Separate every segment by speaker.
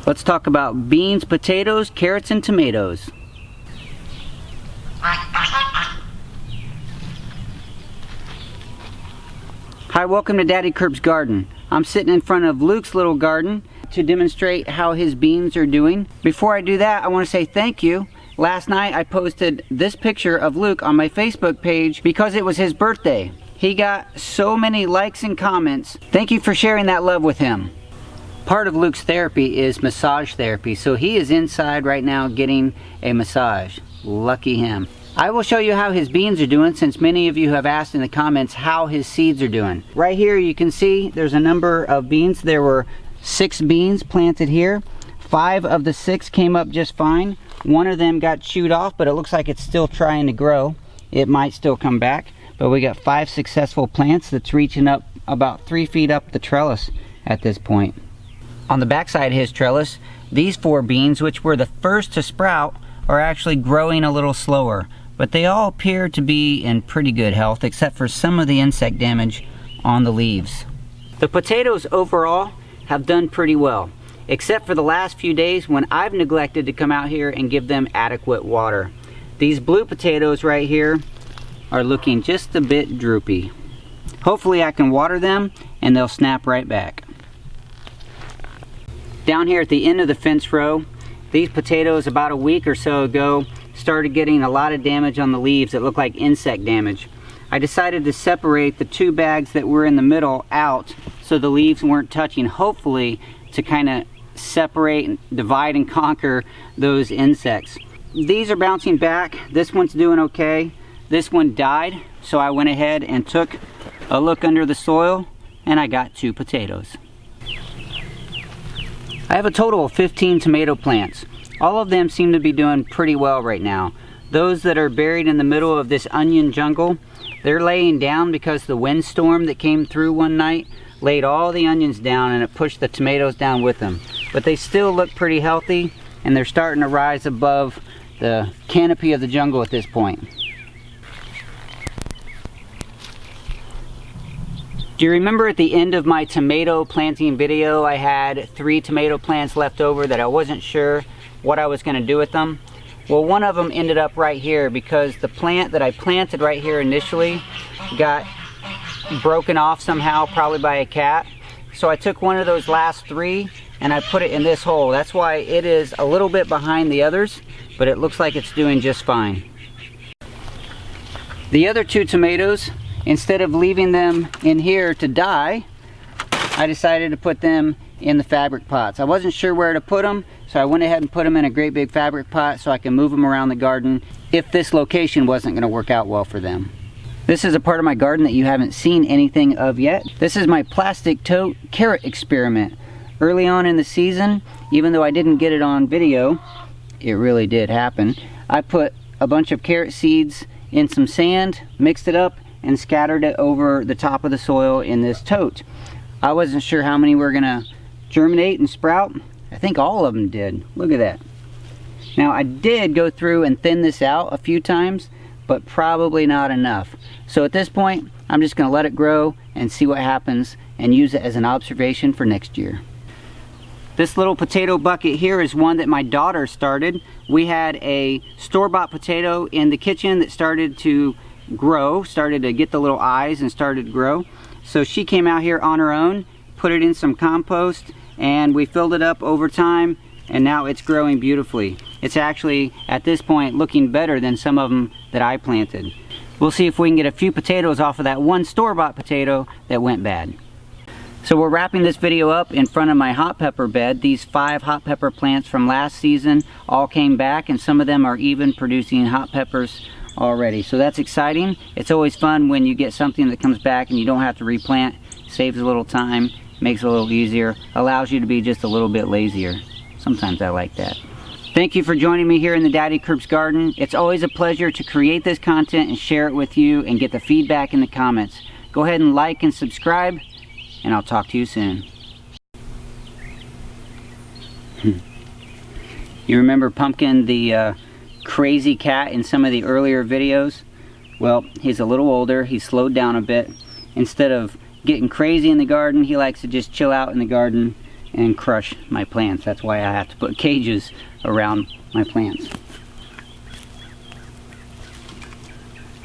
Speaker 1: Let's talk about beans, potatoes, carrots, and tomatoes. Hi, welcome to Daddy Kerb's garden. I'm sitting in front of Luke's little garden to demonstrate how his beans are doing. Before I do that, I want to say thank you. Last night I posted this picture of Luke on my Facebook page because it was his birthday. He got so many likes and comments. Thank you for sharing that love with him. Part of Luke's therapy is massage therapy, so he is inside right now getting a massage. Lucky him. I will show you how his beans are doing, since many of you have asked in the comments how his seeds are doing. Right here you can see there's a number of beans. There were 6 beans planted here. 5 of the 6 came up just fine. One of them got chewed off, but it looks like it's still trying to grow. It might still come back, but we got 5 successful plants that's reaching up about 3 feet up the trellis at this point. On the back side of his trellis, these 4 beans, which were the first to sprout, are actually growing a little slower, but they all appear to be in pretty good health, except for some of the insect damage on the leaves. The potatoes overall have done pretty well, except for the last few days when I've neglected to come out here and give them adequate water. These blue potatoes right here are looking just a bit droopy. Hopefully I can water them and they'll snap right back. Down here at the end of the fence row, these potatoes about a week or so ago started getting a lot of damage on the leaves that looked like insect damage. I decided to separate the 2 bags that were in the middle out so the leaves weren't touching, hopefully to kind of separate, divide and conquer those insects. These are bouncing back. This one's doing okay. This one died, so I went ahead and took a look under the soil and I got 2 potatoes. I have a total of 15 tomato plants. All of them seem to be doing pretty well right now. Those that are buried in the middle of this onion jungle, they're laying down because the windstorm that came through one night laid all the onions down and it pushed the tomatoes down with them. But they still look pretty healthy and they're starting to rise above the canopy of the jungle at this point. Do you remember at the end of my tomato planting video, I had 3 tomato plants left over that I wasn't sure what I was going to do with them? Well, one of them ended up right here because the plant that I planted right here initially got broken off somehow, probably by a cat. So I took one of those last 3 and I put it in this hole. That's why it is a little bit behind the others, but it looks like it's doing just fine. The other 2 tomatoes, instead of leaving them in here to die, I decided to put them in the fabric pots. I wasn't sure where to put them, so I went ahead and put them in a great big fabric pot so I can move them around the garden if this location wasn't going to work out well for them. This is a part of my garden that you haven't seen anything of yet. This is my plastic tote carrot experiment. Early on in the season, even though I didn't get it on video, it really did happen. I put a bunch of carrot seeds in some sand, mixed it up, and scattered it over the top of the soil in this tote. I wasn't sure how many were gonna germinate and sprout. I think all of them did. Look at that. Now I did go through and thin this out a few times, but probably not enough. So at this point, I'm just gonna let it grow and see what happens and use it as an observation for next year. This little potato bucket here is one that my daughter started. We had a store-bought potato in the kitchen that started to grow, started to get the little eyes and started to grow. So she came out here on her own, put it in some compost, and we filled it up over time, and now it's growing beautifully. It's actually, at this point, looking better than some of them that I planted. We'll see if we can get a few potatoes off of that one store-bought potato that went bad. So we're wrapping this video up in front of my hot pepper bed. These 5 hot pepper plants from last season all came back, and some of them are even producing hot peppers already. So that's exciting. It's always fun when you get something that comes back and you don't have to replant. Saves a little time, makes it a little easier, allows you to be just a little bit lazier. Sometimes I like that. Thank you for joining me here in the Daddy Kerb's garden. It's always a pleasure to create this content and share it with you and get the feedback in the comments. Go ahead and like and subscribe, and I'll talk to you soon. You remember Pumpkin, the crazy cat in some of the earlier videos? Well, he's a little older, he's slowed down a bit. Instead of getting crazy in the garden, he likes to just chill out in the garden and crush my plants. That's why I have to put cages around my plants.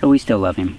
Speaker 1: But we still love him.